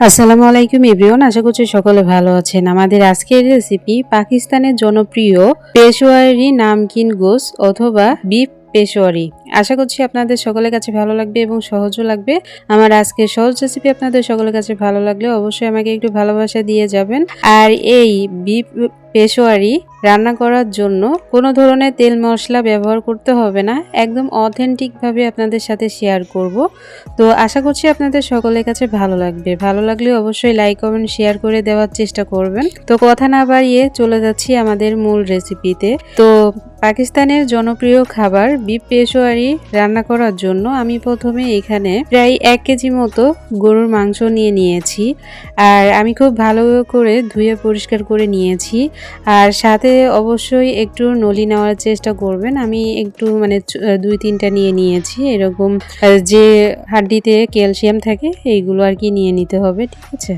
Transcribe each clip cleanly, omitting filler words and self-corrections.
আসসালামু আলাইকুম এভরিওয়ান, আশা করছি সকলে ভালো আছেন। আমাদের আজকের রেসিপি পাকিস্তানের জনপ্রিয় পেশোয়ারি নামকিন গোশত অথবা বিফ পেশোয়ারি। আশা করছি আপনাদের সকলের কাছে ভালো লাগবে এবং সহজও লাগবে। আমার আজকের সহজ রেসিপি আপনাদের সকলের কাছে ভালো লাগলে অবশ্যই আমাকে একটু ভালোবাসা দিয়ে যাবেন। আর এই বিফ পেশোয়ারি রান্না করার জন্য কোনো ধরনের তেল মশলা ব্যবহার করতে হবে না, একদম অথেন্টিকভাবে আপনাদের সাথে শেয়ার করব। তো আশা করছি আপনাদের সকলের কাছে ভালো লাগবে। ভালো লাগলে অবশ্যই লাইক কমেন্ট শেয়ার করে দেওয়ার চেষ্টা করবেন। তো কথা না বাড়িয়ে চলে যাচ্ছি আমাদের মূল রেসিপিতে। তো পাকিস্তানের জনপ্রিয় খাবার বিফ পেশোয়ারি রান্না করার জন্য আমি প্রথমে এখানে প্রায় 1 কেজি মতো গরুর মাংস নিয়ে নিয়েছি। আর আমি খুব ভালো করে ধুয়ে পরিষ্কার করে নিয়েছি। আর সাথে অবশ্যই একটু নলি নেওয়ার চেষ্টা করবেন। আমি একটু 2-3টা নিয়ে নিয়েছি। এরকম যে হাড্ডিতে ক্যালসিয়াম থাকে এইগুলো আর কি নিয়ে নিতে হবে, ঠিক আছে।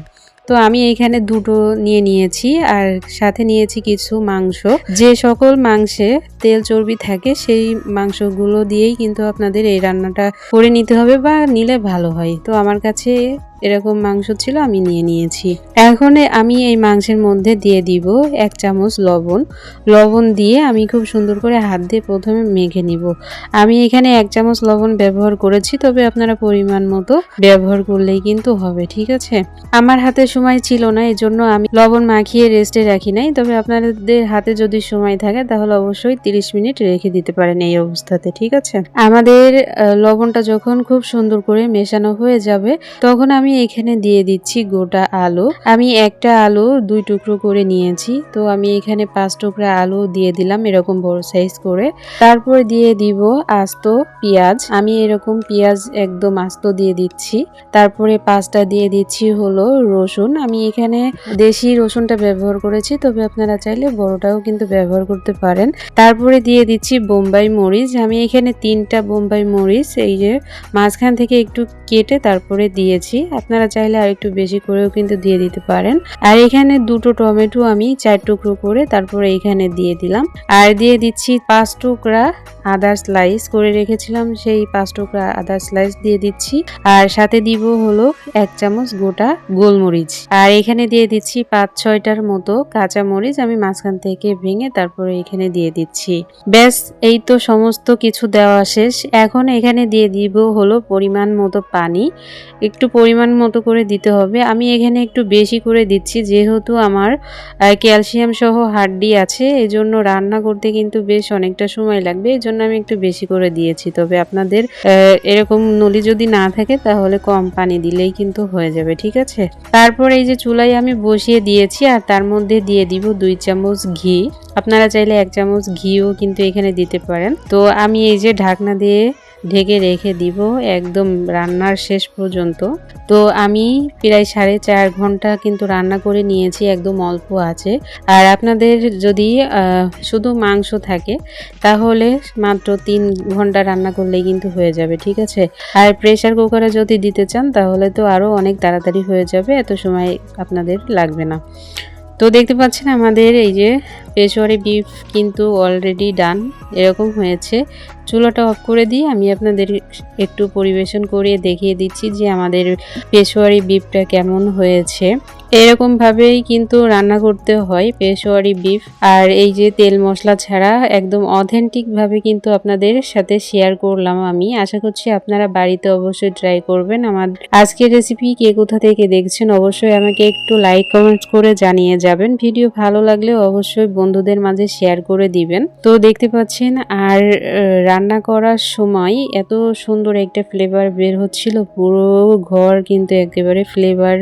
তো আমি এইখানে দুটো নিয়ে নিয়েছি আর সাথে নিয়েছি কিছু মাংস। যে সকল মাংসে তেল চর্বি থাকে সেই মাংসগুলো দিয়েই কিন্তু আপনাদের এই রান্নাটা করে নিতে হবে বা নিলে ভালো হয়। তো আমার কাছে এরকম মাংস ছিল, আমি নিয়ে নিয়েছি। এখন আমি এই মাংসের মধ্যে দিয়ে দিব 1 চামচ লবণ দিয়ে আমি খুব সুন্দর করে হাত দিয়ে প্রথমে মেখে নিব। আমি এখানে 1 চামচ লবণ ব্যবহার করেছি, তবে আপনারা পরিমাণ মতো ব্যবহার করলেই কিন্তু হবে, ঠিক আছে। আমার হাতে সময় ছিল না, এজন্য আমি লবণ মাখিয়ে রেস্টে রাখি নাই। তবে আপনাদের হাতে যদি সময় থাকে তাহলে অবশ্যই 30 মিনিট রেখে দিতে পারেন এই অবস্থাতে, ঠিক আছে। আমাদের লবণটা যখন খুব সুন্দর করে মেশানো হয়ে যাবে তখন আমি এখানে দিয়ে দিচ্ছি গোটা আলু। আমি একটা আলু 2 টুকরো করে নিয়েছি। তো আমি এখানে 5 টুকরা আলু দিয়ে দিলাম এরকম বড় সাইজ করে। তারপর দিয়ে দিব আস্ত পেঁয়াজ। আমি এরকম পেঁয়াজ একদম আস্ত দিয়ে দিচ্ছি। তারপরে 5টা দিয়ে দিচ্ছি হলো রসুন। আমি এখানে দেশি রসুনটা ব্যবহার করেছি, তবে আপনারা চাইলে বড়টাও কিন্তু ব্যবহার করতে পারেন। তারপরে দিয়ে দিচ্ছি বোম্বাই মরিচ। আমি এখানে 3টা বোম্বাই মরিচ এই যে মাঝখান থেকে একটু কেটে তারপরে দিয়েছি। আপনারা চাইলে আর একটু বেশি করেও কিন্তু দিয়ে দিতে পারেন। আর এখানে 2টো টমেটো আমি 4 টুকরো করে তারপরে এখানে দিয়ে দিলাম। আর দিয়ে দিচ্ছি 5 টুকরা আদা স্লাইস করে রেখেছিলাম, সেই 5 টুকরা আদা স্লাইস দিয়ে দিচ্ছি। আর সাথে দিব হলো 1 চামচ গোটা গোলমরিচ। আর এখানে দিয়ে দিচ্ছি 5-6টার মতো কাঁচা মরিচ আমি মাঝখান থেকে ভেঙে তারপরে এখানে দিয়ে দিচ্ছি। ব্যাস, এই তো সমস্ত কিছু দেওয়া শেষ। এখন এখানে দিয়ে দিব হলো পরিমাণ মতো পানি। একটু পরিমাণ মতো করে দিতে হবে। আমি এখানে একটু বেশি করে দিচ্ছি, যেহেতু আমার ক্যালসিয়াম সহ হাড্ডি আছে, এজন্য রান্না করতে কিন্তু বেশ অনেকটা সময় লাগবে, এজন্য আমি একটু বেশি করে দিয়েছি। তবে আপনাদের এরকম নলি যদি না থাকে তাহলে কম পানি দিলেই কিন্তু হয়ে যাবে, ঠিক আছে। তারপর এই যে চুলায় আমি বসিয়ে দিয়েছি আর তার মধ্যে দিয়ে দিব 2 চামচ ঘি। আপনারা চাইলে 1 চামচ ঘিও কিন্তু এখানে দিতে পারেন। তো আমি এই যে ঢাকনা দিয়ে ঢেকে রেখে দিব একদম রান্নার শেষ পর্যন্ত। তো আমি প্রায় 4.5 ঘন্টা কিন্তু রান্না করে নিয়েছি একদম অল্প আছে। আর আপনাদের যদি শুধু মাংস থাকে তাহলে মাত্র 3 ঘন্টা রান্না করলেই কিন্তু হয়ে যাবে, ঠিক আছে। আর প্রেসার কুকারে যদি দিতে চান তাহলে তো আরও অনেক তাড়াতাড়ি হয়ে যাবে, এত সময় আপনাদের লাগবে না। তো দেখতে পাচ্ছেন আমাদের এই যে পেশোয়ারি বিফ কিন্তু অলরেডি ডান, এরকম হয়েছে। চুলাটা অফ করে দিয়ে আমি আপনাদের একটু পরিবেশন করে দেখিয়ে দিচ্ছি যে আমাদের পেশোয়ারি বিফটা কেমন হয়েছে। এরকম ভাবেই কিন্তু রান্না করতে হয় পেশোয়ারি বিফ। আর এই যে তেল মশলা ছাড়া একদম অথেন্টিক ভাবে কিন্তু আপনাদের সাথে শেয়ার করলাম আমি। আশা করছি আপনারা বাড়িতে অবশ্যই ট্রাই করবেন। আমার আজকের রেসিপি কে কোথা থেকে দেখছেন অবশ্যই আমাকে একটু লাইক কমেন্ট করে জানিয়ে যাবেন। ভিডিও ভালো লাগলে অবশ্যই বন্ধুদের মাঝে শেয়ার করে দিবেন। তো দেখতে পাচ্ছেন আর রান্না করার সময় এত সুন্দর একটা ফ্লেভার বের হচ্ছিল, পুরো ঘর কিন্তু একেবারে ফ্লেভার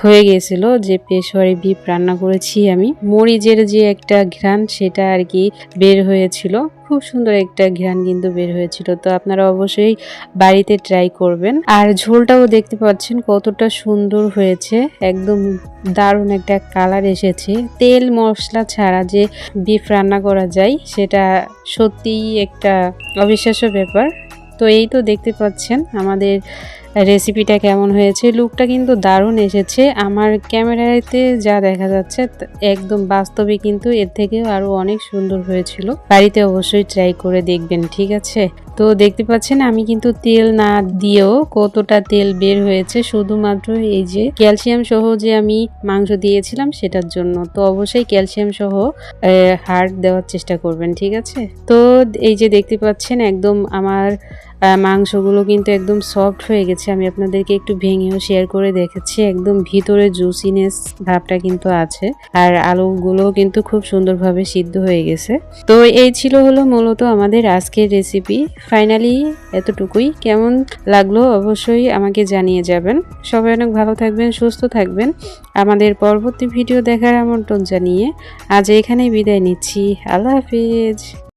হয়ে গেছে যে পেশোয়ারি বিফ রান্না করেছি আমি। মরিচের যে একটা ঘ্রাণ সেটা আর কি বের হয়েছিল, খুব সুন্দর একটা ঘ্রাণ কিন্তু বের হয়েছিল। তো আপনারা অবশ্যই বাড়িতে ট্রাই করবেন। আর ঝোলটাও দেখতে পাচ্ছেন কতটা সুন্দর হয়েছে, একদম দারুণ একটা কালার এসেছে। তেল মশলা ছাড়া যে বিফ রান্না করা যায় সেটা সত্যিই একটা অবিশ্বাস্য ব্যাপার। তো এই তো দেখতে পাচ্ছেন আমাদের রেসিপিটা কেমন হয়েছে। লুকটা কিন্তু দারুণ এসেছে। আমার ক্যামেরাতে যা দেখা যাচ্ছে একদম বাস্তবে কিন্তু এর থেকেও আরো অনেক সুন্দর হয়েছিল। বাড়িতে অবশ্যই ট্রাই করে দেখবেন, ঠিক আছে। তো দেখতে পাচ্ছেন আমি কিন্তু তেল না দিয়েও কতটা তেল বের হয়েছে শুধুমাত্র এই যে ক্যালসিয়াম সহ যে আমি মাংস দিয়েছিলাম সেটার জন্য। তো অবশ্যই ক্যালসিয়াম সহ হাড় দেওয়ার চেষ্টা করবেন, ঠিক আছে? তো এই যে দেখতে পাচ্ছেন একদম আমার মাংসগুলো কিন্তু একদম সফট হয়ে গেছে। আমি আপনাদেরকে একটু ভেঙেও শেয়ার করে দেখাচ্ছি। একদম ভিতরে জুসিনেস ভাবটা কিন্তু আছে। আর আলুগুলোও কিন্তু খুব সুন্দরভাবে সিদ্ধ হয়ে গেছে। তো এই ছিল হলো মূলত আমাদের আজকের রেসিপি। ফাইনালি এতটুকুই। কেমন লাগলো অবশ্যই আমাকে জানিয়ে যাবেন। সবাই অনেক ভালো থাকবেন, সুস্থ থাকবেন। আমাদের পরবর্তী ভিডিও দেখার আমন্ত্রণ জানিয়ে আজ এখানেই বিদায় নিচ্ছি। আল্লাহ হাফিজ।